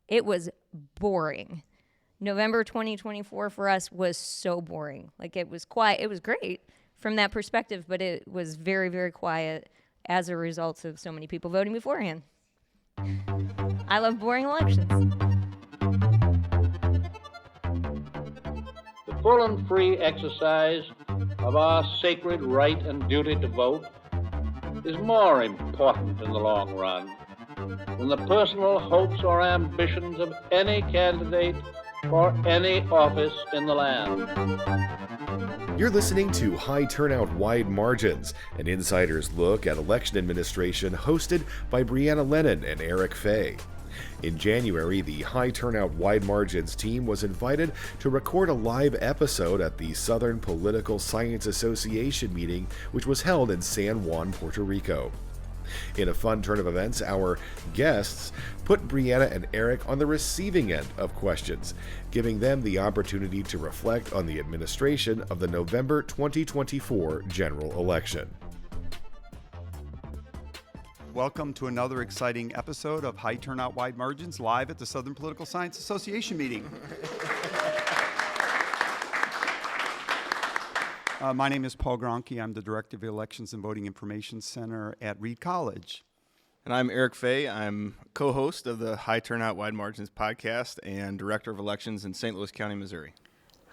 it was boring. November 2024 for us was so boring. Like, it was quiet. It was great from that perspective, but it was very, very quiet as a result of so many people voting beforehand. I love boring elections. The full and free exercise of our sacred right and duty to vote is more important in the long run than the personal hopes or ambitions of any candidate for any office in the land. You're listening to High Turnout Wide Margins, an insider's look at election administration hosted by Brianna and Eric Fay. In January, the High Turnout Wide Margins team was invited to record a live episode at the Southern Political Science Association meeting, which was held in San Juan, Puerto Rico. In a fun turn of events, our guests put Brianna and Eric on the receiving end of questions, giving them the opportunity to reflect on the administration of the November 2024 general election. Welcome to another exciting episode of High Turnout Wide Margins, live at the Southern Political Science Association meeting. My name is Paul Gronke. I'm the Director of the Elections and Voting Information Center at Reed College. And I'm Eric Fay. I'm co-host of the High Turnout Wide Margins podcast and Director of Elections in St. Louis County, Missouri.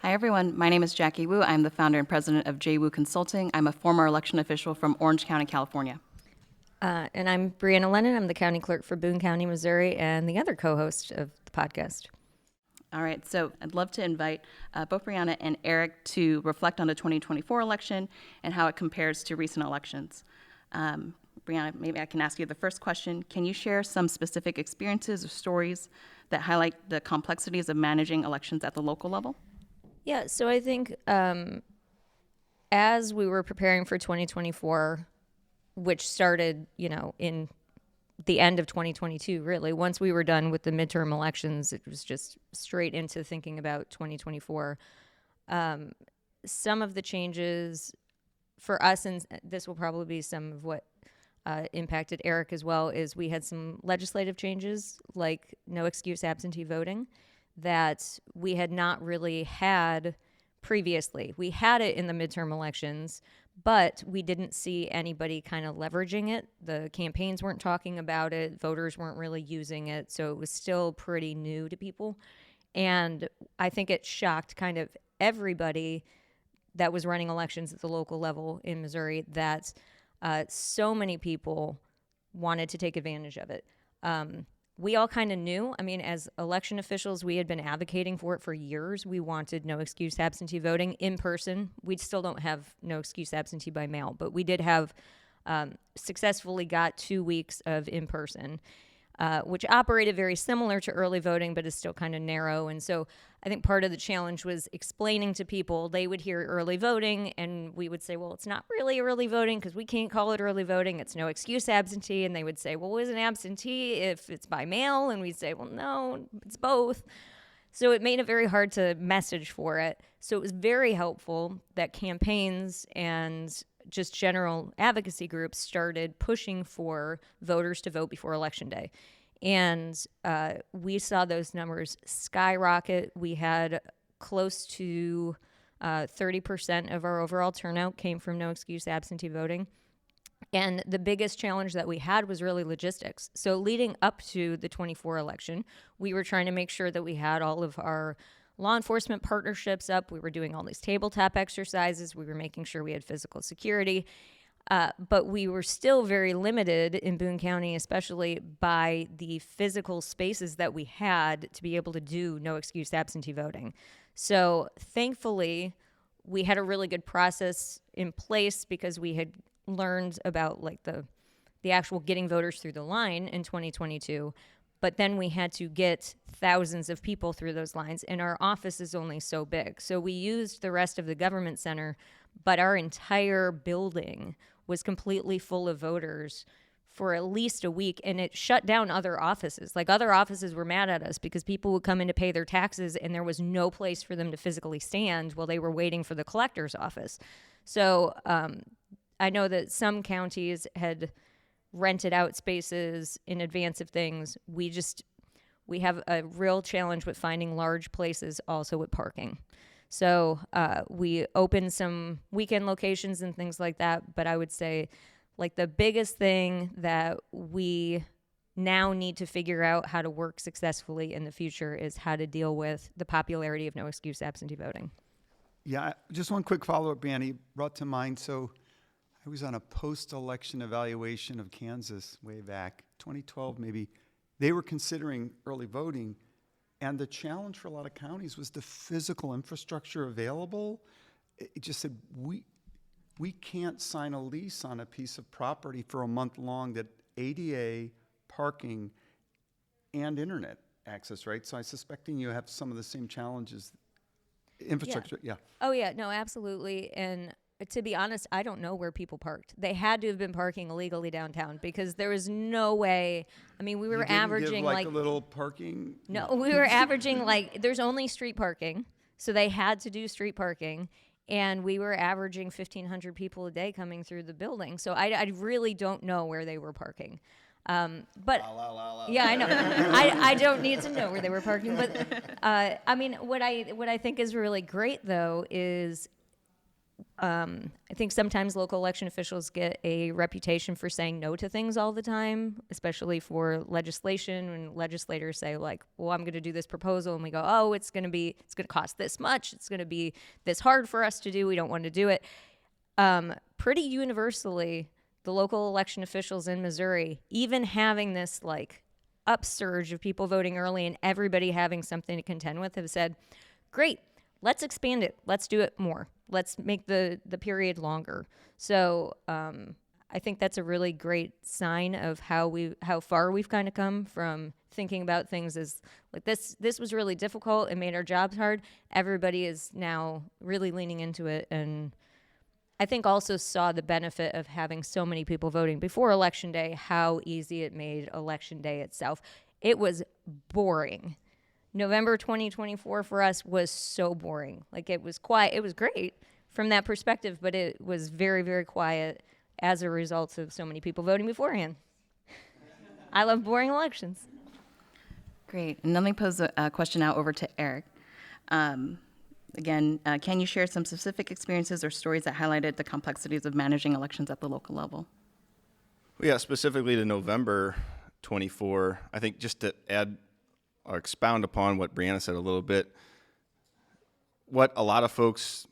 Hi, everyone. My name is Jackie Wu. I'm the founder and president of J. Wu Consulting. I'm a former election official from Orange County, California. And I'm Brianna Lennon. I'm the county clerk for Boone County, Missouri, and the other co-host of the podcast. All right, so I'd love to invite both Brianna and Eric to reflect on the 2024 election and how it compares to recent elections. Brianna, maybe I can ask you the first question. Can you share some specific experiences or stories that highlight the complexities of managing elections at the local level? Yeah, so I think as we were preparing for 2024, which started, in the end of 2022, really. Once we were done with the midterm elections, it was just straight into thinking about 2024. Some of the changes for us, and this will probably be some of what impacted Eric as well, is we had some legislative changes, like no excuse absentee voting, that we had not really had previously. We had it in the midterm elections, but we didn't see anybody kind of leveraging it. The campaigns weren't talking about it. Voters weren't really using it. So it was still pretty new to people. And I think it shocked kind of everybody that was running elections at the local level in Missouri that so many people wanted to take advantage of it. We all kind of knew. I mean, as election officials, we had been advocating for it for years. We wanted no excuse absentee voting in person. We still don't have no excuse absentee by mail, but we did have successfully got 2 weeks of in person, which operated very similar to early voting, but is still kind of narrow. And so I think part of the challenge was explaining to people. They would hear early voting, and we would say, well, it's not really early voting because we can't call it early voting. It's no excuse absentee. And they would say, well, isn't absentee if it's by mail? And we'd say, well, no, it's both. So it made it very hard to message for it. So it was very helpful that campaigns and just general advocacy groups started pushing for voters to vote before Election Day. And we saw those numbers skyrocket. We had close to 30% of our overall turnout came from no excuse absentee voting. And the biggest challenge that we had was really logistics. So leading up to the 24 election, we were trying to make sure that we had all of our law enforcement partnerships up. We were doing all these tabletop exercises. We were making sure we had physical security. But we were still very limited in Boone County, especially by the physical spaces that we had to be able to do no excuse absentee voting. So thankfully, we had a really good process in place because we had learned about like the actual getting voters through the line in 2022. But then we had to get thousands of people through those lines, and our office is only so big. So we used the rest of the government center, but our entire building was completely full of voters for at least a week, and it shut down other offices. Like, other offices were mad at us because people would come in to pay their taxes, and there was no place for them to physically stand while they were waiting for the collector's office. So I know that some counties had rented out spaces in advance of things. We we have a real challenge with finding large places also with parking. So we open some weekend locations and things like that, but I would say like the biggest thing that we now need to figure out how to work successfully in the future is how to deal with the popularity of no excuse absentee voting. Yeah, just one quick follow-up, Brianna, brought to mind. So I was on a post-election evaluation of Kansas way back, 2012 maybe. They were considering early voting, and the challenge for a lot of counties was the physical infrastructure available. It just said, we can't sign a lease on a piece of property for a month long that ADA, parking, and internet access, right? So I'm suspecting you have some of the same challenges. Infrastructure, yeah. Oh, yeah, no, absolutely. And to be honest, I don't know where people parked. They had to have been parking illegally downtown because there was no way. I mean, we were You didn't averaging give like a little parking. No, we were averaging like there's only street parking, so they had to do street parking, and we were averaging 1,500 people a day coming through the building. So I really don't know where they were parking. But yeah, I know. I don't need to know where they were parking. But I mean, what I think is really great though is I think sometimes local election officials get a reputation for saying no to things all the time, especially for legislation. When legislators say like, well, I'm going to do this proposal, and we go, oh, it's going to cost this much. It's going to be this hard for us to do. We don't want to do it. Pretty universally, the local election officials in Missouri, even having this like upsurge of people voting early and everybody having something to contend with, have said, great, let's expand it. Let's do it more. Let's make the period longer. So I think that's a really great sign of how far we've kind of come from thinking about things as like this was really difficult and made our jobs hard. Everybody is now really leaning into it, and I think also saw the benefit of having so many people voting before Election Day, how easy it made Election Day itself. It was boring. November 2024 for us was so boring. Like it was quiet. It was great from that perspective, but it was very, very quiet as a result of so many people voting beforehand. I love boring elections. Great. And let me pose a question out over to Eric. Again, can you share some specific experiences or stories that highlighted the complexities of managing elections at the local level? Well, yeah, specifically to November 24, I think just to add or expound upon what Brianna said a little bit, what a lot of folks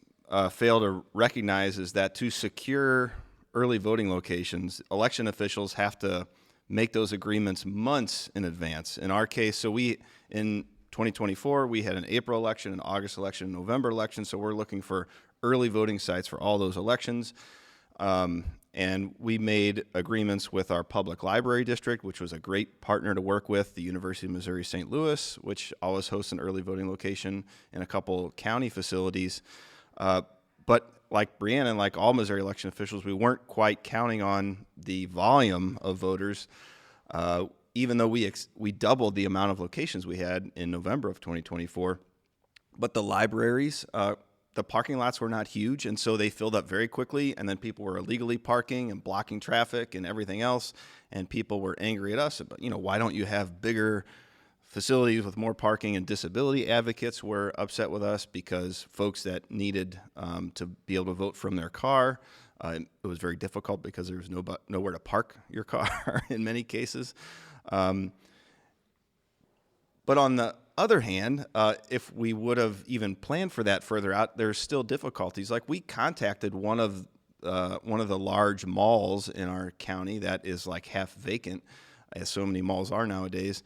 fail to recognize is that to secure early voting locations, election officials have to make those agreements months in advance. In our case, so in 2024, we had an April election, an August election, an November election, so we're looking for early voting sites for all those elections. And we made agreements with our public library district, which was a great partner to work with, the University of Missouri St. Louis, which always hosts an early voting location, and a couple county facilities. But like Brianna and like all Missouri election officials, we weren't quite counting on the volume of voters, even though we doubled the amount of locations we had in November of 2024. But the libraries, the parking lots were not huge, and so they filled up very quickly, and then people were illegally parking and blocking traffic and everything else, and people were angry at us about, why don't you have bigger facilities with more parking? And disability advocates were upset with us because folks that needed to be able to vote from their car, it was very difficult because there was nowhere to park your car in many cases. But on the other hand, if we would have even planned for that further out, there's still difficulties. Like we contacted one of the large malls in our county that is like half vacant, as so many malls are nowadays,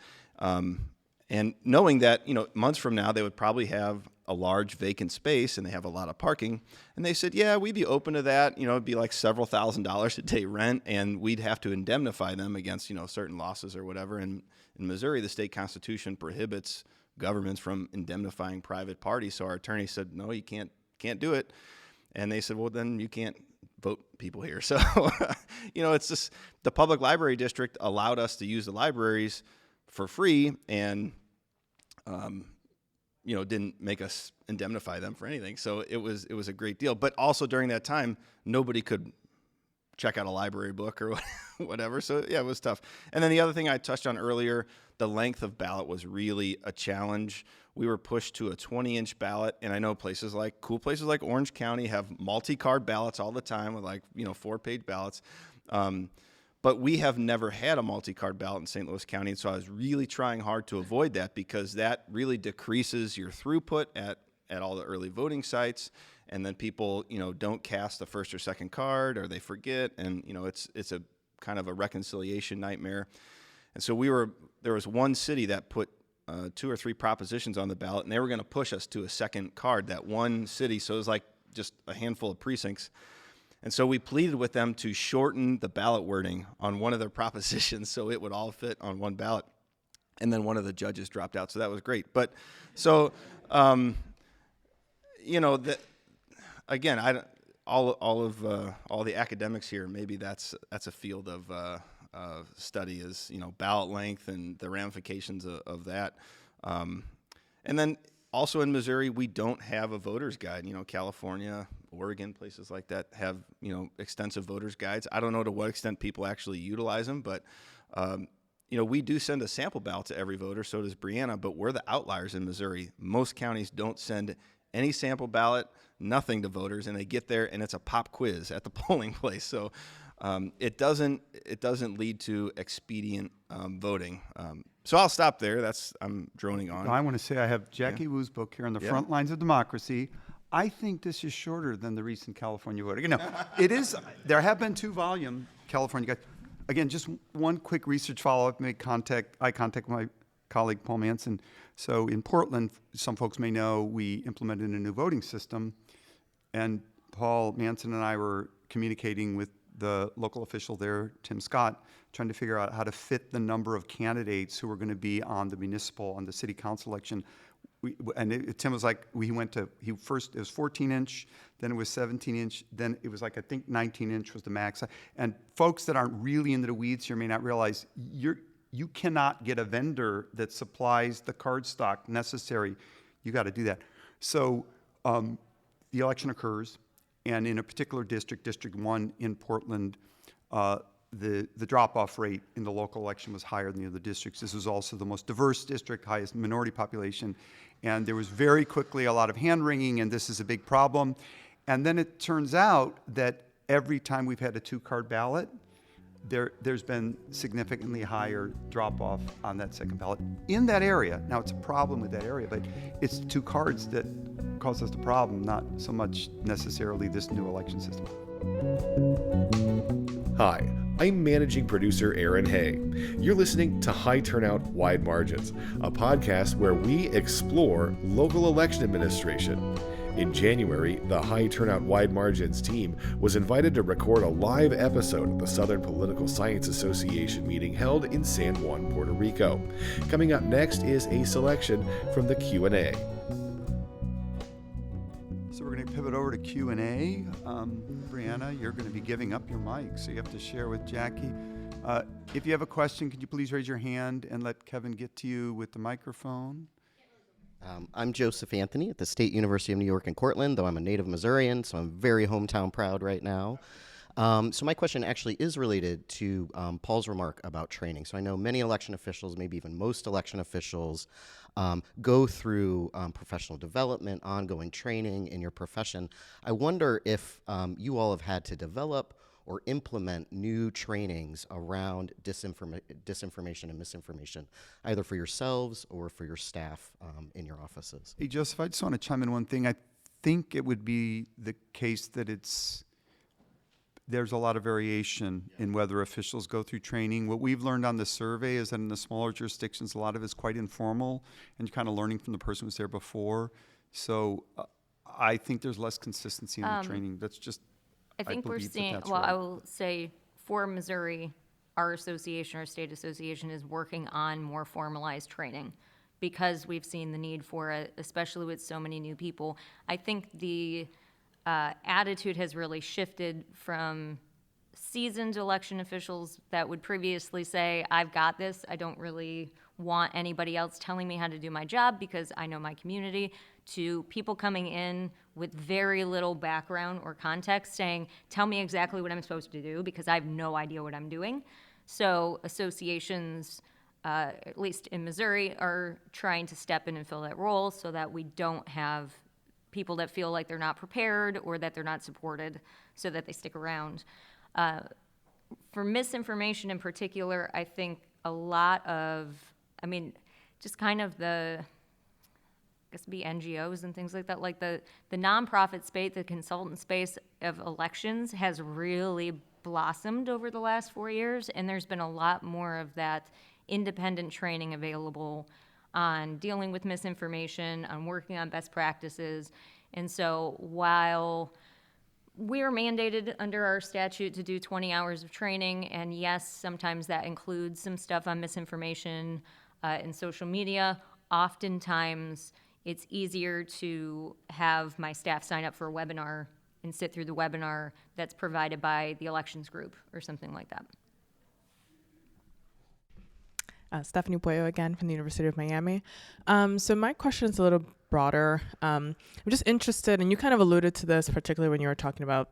and knowing that months from now they would probably have a large vacant space and they have a lot of parking, and they said, yeah, we'd be open to that. It'd be like several $1,000s a day rent, and we'd have to indemnify them against certain losses or whatever. And in Missouri, the state constitution prohibits governments from indemnifying private parties. So our attorney said, no, you can't do it. And they said, well, then you can't vote people here. So, it's just the public library district allowed us to use the libraries for free, and, didn't make us indemnify them for anything. So it was a great deal. But also during that time, nobody could check out a library book or whatever. So yeah, it was tough. And then the other thing I touched on earlier, the length of ballot was really a challenge. We were pushed to a 20-inch ballot, and I know cool places like Orange County have multi-card ballots all the time with 4-page ballots. But we have never had a multi-card ballot in St. Louis County, and so I was really trying hard to avoid that because that really decreases your throughput at all the early voting sites, and then people, don't cast the first or second card, or they forget, and it's a kind of a reconciliation nightmare. And so there was one city that put 2 or 3 propositions on the ballot, and they were going to push us to a second card, that one city. So it was like just a handful of precincts. And so we pleaded with them to shorten the ballot wording on one of their propositions so it would all fit on one ballot. And then one of the judges dropped out, so that was great. But so, again, all the academics here, maybe that's a field of study is ballot length and the ramifications of that. And then also in Missouri, we don't have a voter's guide. California, Oregon, places like that have extensive voter's guides. I don't know to what extent people actually utilize them, but we do send a sample ballot to every voter. So does Brianna, but we're the outliers in Missouri. Most counties don't send any sample ballot, nothing to voters, and they get there and it's a pop quiz at the polling place. So it doesn't lead to expedient voting. So I'll stop there. I'm droning on. I want to say I have Jackie Wu's book here on the front lines of democracy. I think this is shorter than the recent California voting. It is. There have been 2-volume California guides. Again, just one quick research follow-up. Eye contact with my colleague Paul Manson. So in Portland, some folks may know, we implemented a new voting system, and Paul Manson and I were communicating with the local official there, Tim Scott, trying to figure out how to fit the number of candidates who were going to be on the city council election. Tim was like, it was 14-inch, then it was 17-inch, then it was I think 19-inch was the max. And folks that aren't really into the weeds here may not realize you cannot get a vendor that supplies the card stock necessary. You got to do that. So the election occurs, and in a particular district, District 1 in Portland, the drop-off rate in the local election was higher than the other districts. This was also the most diverse district, highest minority population, and there was very quickly a lot of hand-wringing, and this is a big problem. And then it turns out that every time we've had a 2-card ballot, there's been significantly higher drop-off on that second ballot in that area. Now, it's a problem with that area, but it's 2 cards that cause us the problem, not so much necessarily this new election system. Hi, I'm managing producer Aaron Hay. You're listening to High Turnout, Wide Margins, a podcast where we explore local election administration. In January, the High Turnout Wide Margins team was invited to record a live episode at the Southern Political Science Association meeting held in San Juan, Puerto Rico. Coming up next is a selection from the Q&A. So we're going to pivot over to Q&A. Brianna, you're going to be giving up your mic, so you have to share with Jackie. If you have a question, could you please raise your hand and let Kevin get to you with the microphone? I'm Joseph Anthony at the State University of New York in Cortland, though I'm a native Missourian, so I'm very hometown proud right now. So my question actually is related to Paul's remark about training. So I know many election officials, maybe even most election officials, go through professional development, ongoing training in your profession. I wonder if you all have had to develop or implement new trainings around disinformation and misinformation, either for yourselves or for your staff in your offices. Hey, Joseph, I just want to chime in one thing. I think it would be the case that there's a lot of variation in whether officials go through training. What we've learned on the survey is that in the smaller jurisdictions, a lot of it's quite informal, and you're kind of learning from the person who was there before. So I think there's less consistency in the training. That's just, I think we're seeing, right. I will say for Missouri, our association, our state association is working on more formalized training because we've seen the need for it, especially with so many new people. I think the attitude has really shifted from seasoned election officials that would previously say, I've got this, I don't really want anybody else telling me how to do my job because I know my community, to people coming in with very little background or context saying, tell me exactly what I'm supposed to do because I have no idea what I'm doing. So associations, at least in Missouri, are trying to step in and fill that role so that we don't have people that feel like they're not prepared or that they're not supported so that they stick around. For misinformation in particular, I think a lot of, just kind of be NGOs and things like that, like the nonprofit space, the consultant space of elections has really blossomed over the last 4 years, and there's been a lot more of that independent training available on dealing with misinformation, on working on best practices. And so while we're mandated under our statute to do 20 hours of training, and yes, sometimes that includes some stuff on misinformation in social media, oftentimes it's easier to have my staff sign up for a webinar and sit through the webinar that's provided by the elections group or something like that. Stephanie Puello again from the University of Miami. So my question is a little broader. I'm just interested, and you kind of alluded to this, particularly when you were talking about,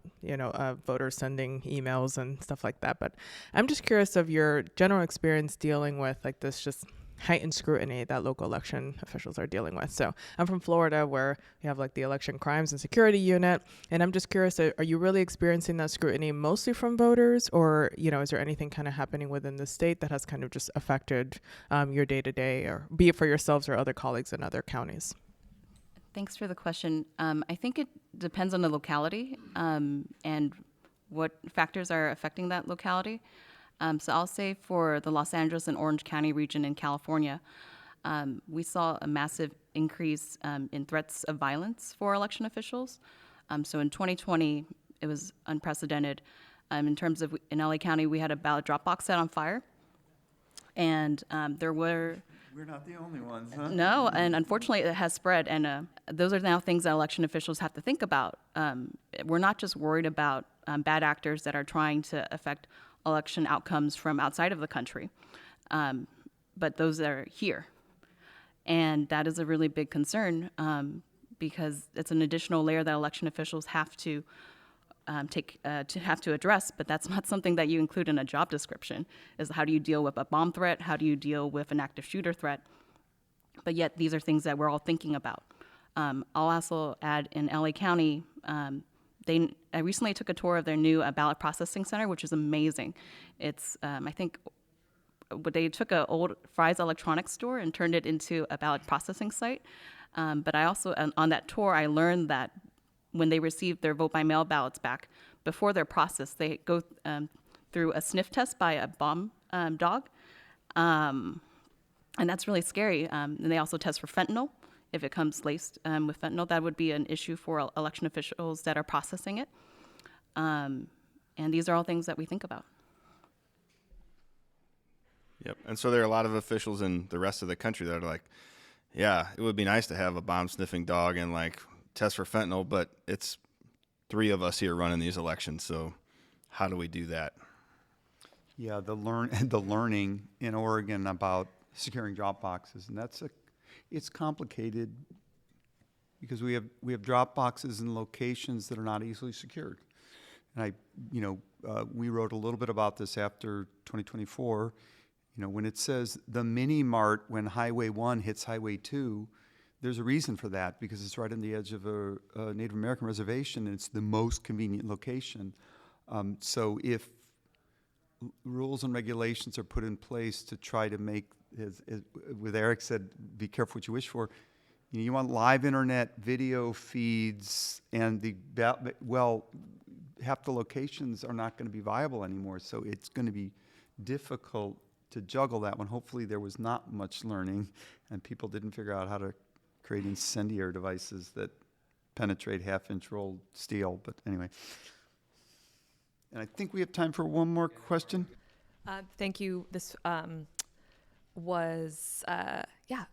voters sending emails and stuff like that. But I'm just curious of your general experience dealing with like this just heightened scrutiny that local election officials are dealing with. So I'm from Florida, where we have like the Election Crimes and Security Unit, and I'm just curious, are you really experiencing that scrutiny mostly from voters, or is there anything kind of happening within the state that has kind of just affected your day-to-day, or be it for yourselves or other colleagues in other counties? Thanks for the question. I think it depends on the locality and what factors are affecting that locality. So I'll say for the Los Angeles and Orange County region in California, we saw a massive increase in threats of violence for election officials. So in 2020, it was unprecedented. In terms of, in LA County, we had a ballot drop box set on fire. And there were... We're not the only ones, huh? No, and unfortunately it has spread, and those are now things that election officials have to think about. We're not just worried about bad actors that are trying to affect election outcomes from outside of the country, but those that are here. And that is a really big concern because it's an additional layer that election officials have to address, but that's not something that you include in a job description, is how do you deal with a bomb threat? How do you deal with an active shooter threat? But yet these are things that we're all thinking about. I'll also add in LA County, I recently took a tour of their new ballot processing center, which is amazing. It's, I think, they took an old Fry's electronics store and turned it into a ballot processing site. But I also, on that tour, I learned that when they receive their vote-by-mail ballots back, before they're processed, they go through a sniff test by a bomb dog. And that's really scary. And they also test for fentanyl. If it comes laced with fentanyl, that would be an issue for election officials that are processing it. And these are all things that we think about. Yep. And so there are a lot of officials in the rest of the country that are like, yeah, it would be nice to have a bomb-sniffing dog and like test for fentanyl, but it's 3 of us here running these elections, so how do we do that? Yeah, the learning in Oregon about securing drop boxes, and it's complicated because we have drop boxes in locations that are not easily secured. And we wrote a little bit about this after 2024. When it says the mini mart when Highway 1 hits Highway 2, there's a reason for that, because it's right on the edge of a Native American reservation, and it's the most convenient location. So if rules and regulations are put in place to try to make, as with Eric said, be careful what you wish for. You want live internet video feeds, and half the locations are not going to be viable anymore. So it's going to be difficult to juggle that one. Hopefully there was not much learning, and people didn't figure out how to create incendiary devices that penetrate half-inch rolled steel. But anyway. And I think we have time for one more question. Thank you. This was, a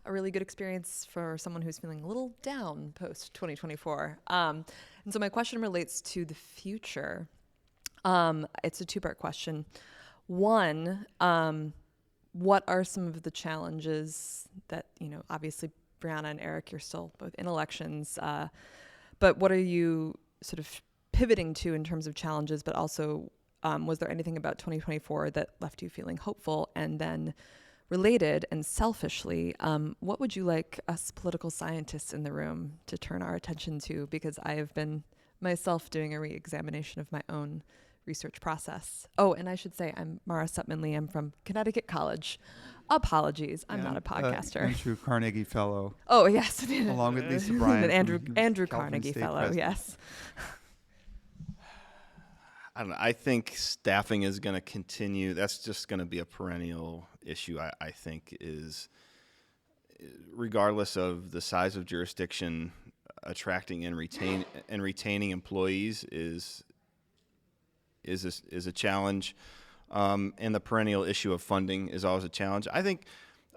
really good experience for someone who's feeling a little down post-2024. And so my question relates to the future. It's a 2-part question. One, what are some of the challenges that, obviously Brianna and Eric, you're still both in elections, but what are you sort of pivoting to in terms of challenges, but also was there anything about 2024 that left you feeling hopeful? And then related and selfishly, what would you like us political scientists in the room to turn our attention to? Because I have been myself doing a re-examination of my own research process. Oh, and I should say I'm Mara Sutman-Lee. I'm from Connecticut College. Apologies, I'm not a podcaster. Andrew Carnegie Fellow. Oh, yes. Along with Lisa Bryant. And Andrew Calvin Carnegie State Fellow, President. yes. I don't know. I think staffing is going to continue. That's just going to be a perennial issue, I think, is regardless of the size of jurisdiction, attracting and retaining employees is a challenge. And the perennial issue of funding is always a challenge. I think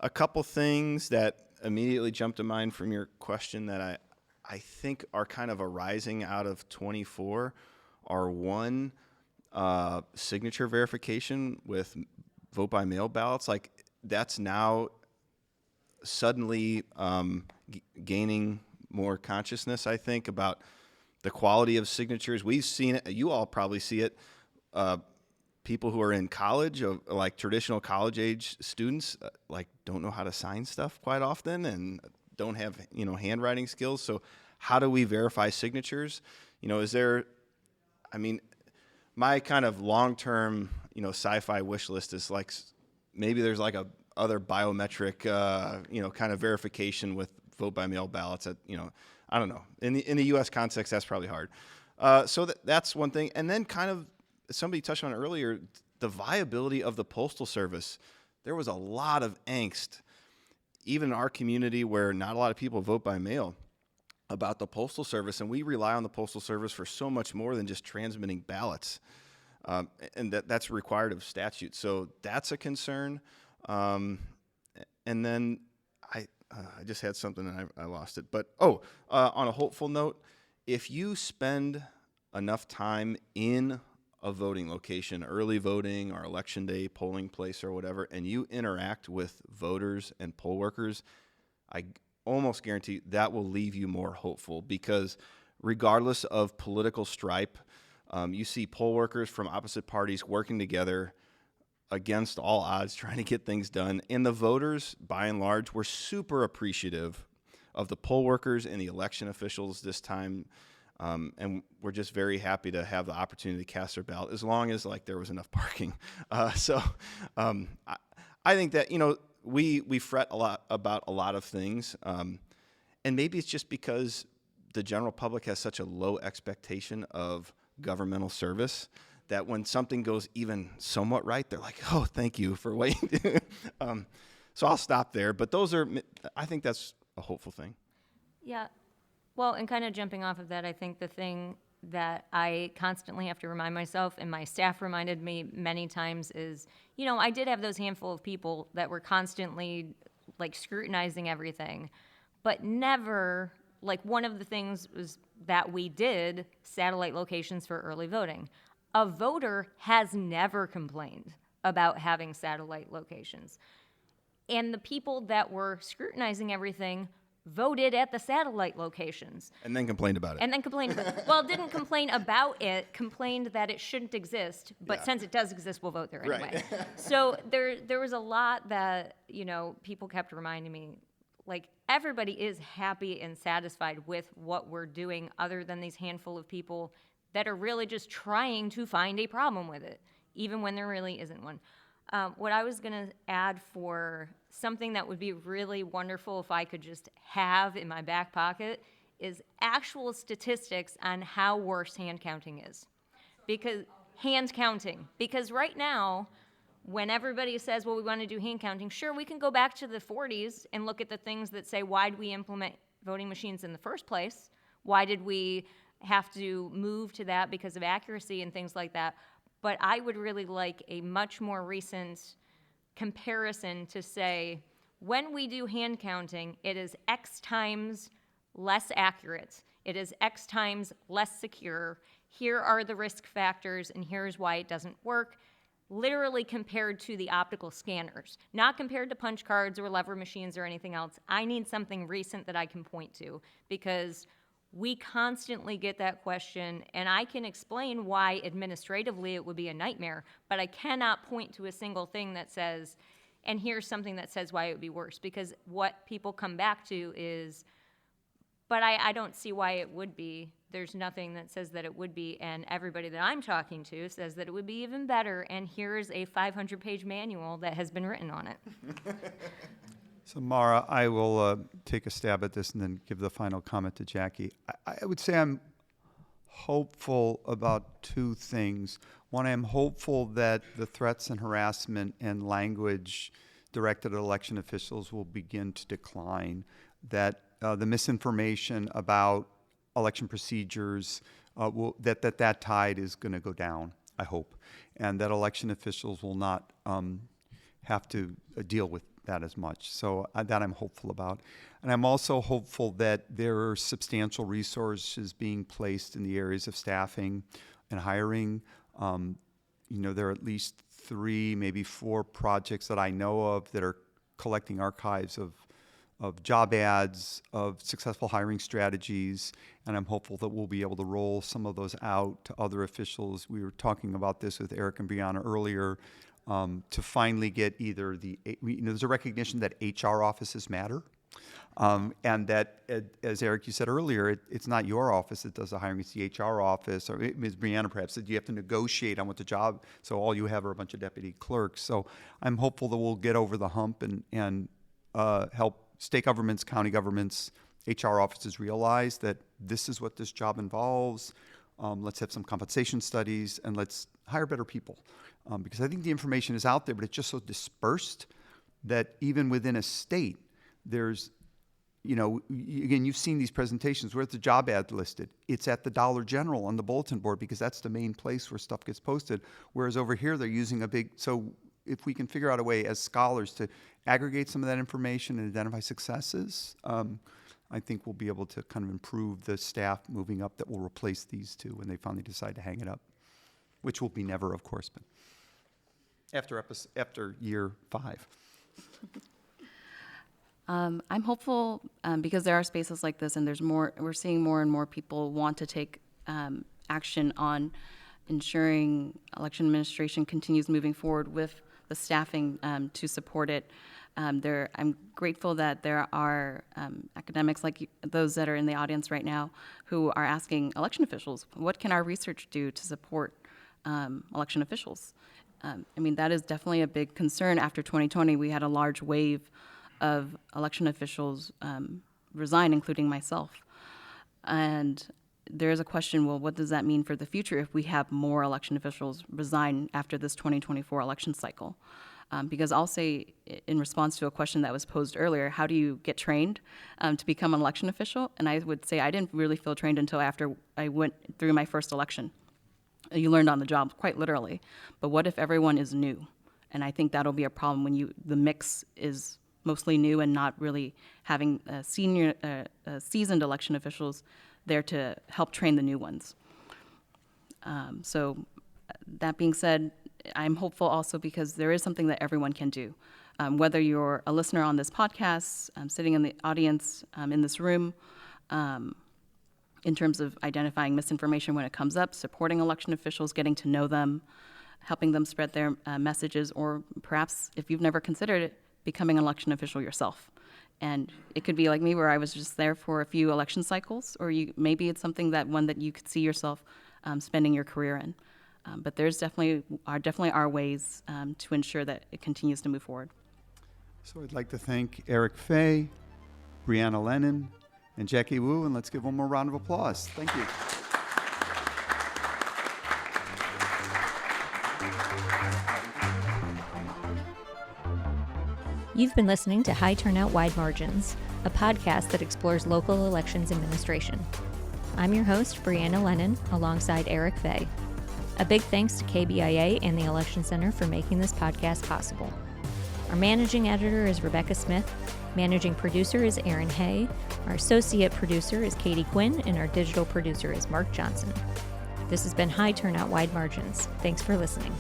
a couple things that immediately jumped to mind from your question that I think are kind of arising out of 24 are one, signature verification with vote by mail ballots. Like that's now suddenly gaining more consciousness, I think, about the quality of signatures. We've seen it. You all probably see it. People who are in college, like traditional college age students, like don't know how to sign stuff quite often and don't have, handwriting skills. So how do we verify signatures? Is there, my kind of long-term, sci-fi wish list is like, maybe there's like a other biometric, kind of verification with vote by mail ballots at, I don't know. In the U.S. context, that's probably hard. So that's one thing. And then kind of, somebody touched on it earlier, the viability of the Postal Service. There was a lot of angst, even in our community where not a lot of people vote by mail, about the Postal Service. And we rely on the Postal Service for so much more than just transmitting ballots. And that's required of statute. So that's a concern. And then I just had something and I lost it. But, on a hopeful note, if you spend enough time in a voting location, early voting or election day polling place or whatever, and you interact with voters and poll workers, I almost guarantee that will leave you more hopeful, because regardless of political stripe, you see poll workers from opposite parties working together against all odds, trying to get things done. And the voters, by and large, were super appreciative of the poll workers and the election officials this time. And we're just very happy to have the opportunity to cast our ballot, as long as there was enough parking. I think that, we fret a lot about a lot of things. And maybe it's just because the general public has such a low expectation of governmental service that when something goes even somewhat right, they're like, oh, thank you for waiting. So I'll stop there. But I think that's a hopeful thing. Yeah. Well, and kind of jumping off of that, I think the thing that I constantly have to remind myself, and my staff reminded me many times, is, I did have those handful of people that were constantly scrutinizing everything, but never, one of the things was that we did satellite locations for early voting. A voter has never complained about having satellite locations. And the people that were scrutinizing everything voted at the satellite locations. And then complained about it. Well, didn't complain about it, complained that it shouldn't exist, but since it does exist, we'll vote there anyway. Right. So there was a lot that, people kept reminding me, everybody is happy and satisfied with what we're doing, other than these handful of people that are really just trying to find a problem with it, even when there really isn't one. What I was going to add for something that would be really wonderful if I could just have in my back pocket is actual statistics on how worse hand counting is. Because right now, when everybody says, well, we want to do hand counting, sure, we can go back to the 40s and look at the things that say, why did we implement voting machines in the first place? Why did we have to move to that because of accuracy and things like that? But I would really like a much more recent comparison to say, when we do hand counting, it is X times less accurate. It is X times less secure. Here are the risk factors, and here's why it doesn't work. literally compared to the optical scanners, not compared to punch cards or lever machines or anything else. I need something recent that I can point to, because we constantly get that question, and I can explain why administratively it would be a nightmare, but I cannot point to a single thing that says, and here's something that says why it would be worse, because what people come back to is, but I don't see why it would be. There's nothing that says that it would be, and everybody that I'm talking to says that it would be even better, and here's a 500-page manual that has been written on it. So Mara, I will take a stab at this and then give the final comment to Jackie. I would say I'm hopeful about two things. One, I'm hopeful that the threats and harassment and language directed at election officials will begin to decline, that the misinformation about election procedures, that tide is going to go down, I hope, and that election officials will not have to deal with that as much. So that I'm hopeful about. And I'm also hopeful that there are substantial resources being placed in the areas of staffing and hiring. There are at least 3, maybe 4 projects that I know of that are collecting archives of job ads, of successful hiring strategies, and I'm hopeful that we'll be able to roll some of those out to other officials. We were talking about this with Eric and Brianna earlier, to finally get either there's a recognition that HR offices matter, and that, as Eric, you said earlier, it's not your office that does the hiring, it's the HR office, or Ms. Brianna perhaps, that you have to negotiate on what the job, so all you have are a bunch of deputy clerks. So I'm hopeful that we'll get over the hump and help state governments, county governments, HR offices realize that this is what this job involves. Let's have some compensation studies, and let's hire better people. Because I think the information is out there, but it's just so dispersed that even within a state, there's, again, you've seen these presentations. Where's the job ad listed? It's at the Dollar General on the bulletin board, because that's the main place where stuff gets posted. Whereas over here, they're using so if we can figure out a way as scholars to aggregate some of that information and identify successes, I think we'll be able to kind of improve the staff moving up that will replace these two when they finally decide to hang it up, which will be never, of course, but after year 5. I'm hopeful because there are spaces like this, and we're seeing more and more people want to take action on ensuring election administration continues moving forward with the staffing to support it. I'm grateful that there are academics like those that are in the audience right now who are asking election officials, what can our research do to support election officials? That is definitely a big concern. After 2020, we had a large wave of election officials resign, including myself. And there's a question, well, what does that mean for the future if we have more election officials resign after this 2024 election cycle? Because I'll say, in response to a question that was posed earlier, how do you get trained to become an election official? And I would say I didn't really feel trained until after I went through my first election. You learned on the job, quite literally. But what if everyone is new? And I think that'll be a problem when the mix is mostly new and not really having seasoned election officials there to help train the new ones. So that being said, I'm hopeful also because there is something that everyone can do. Whether you're a listener on this podcast, sitting in the audience in this room, in terms of identifying misinformation when it comes up, supporting election officials, getting to know them, helping them spread their messages, or perhaps, if you've never considered it, becoming an election official yourself. And it could be like me, where I was just there for a few election cycles, or maybe it's something that you could see yourself spending your career in. But there's definitely are ways to ensure that it continues to move forward. So I'd like to thank Eric Fay, Brianna Lennon, and Jackie Wu, and let's give one more round of applause. Thank you. You've been listening to High Turnout Wide Margins, a podcast that explores local elections administration. I'm your host, Brianna Lennon, alongside Eric Fay. A big thanks to KBIA and the Election Center for making this podcast possible. Our managing editor is Rebecca Smith, managing producer is Aaron Hay, our associate producer is Katie Quinn, and our digital producer is Mark Johnson. This has been High Turnout Wide Margins. Thanks for listening.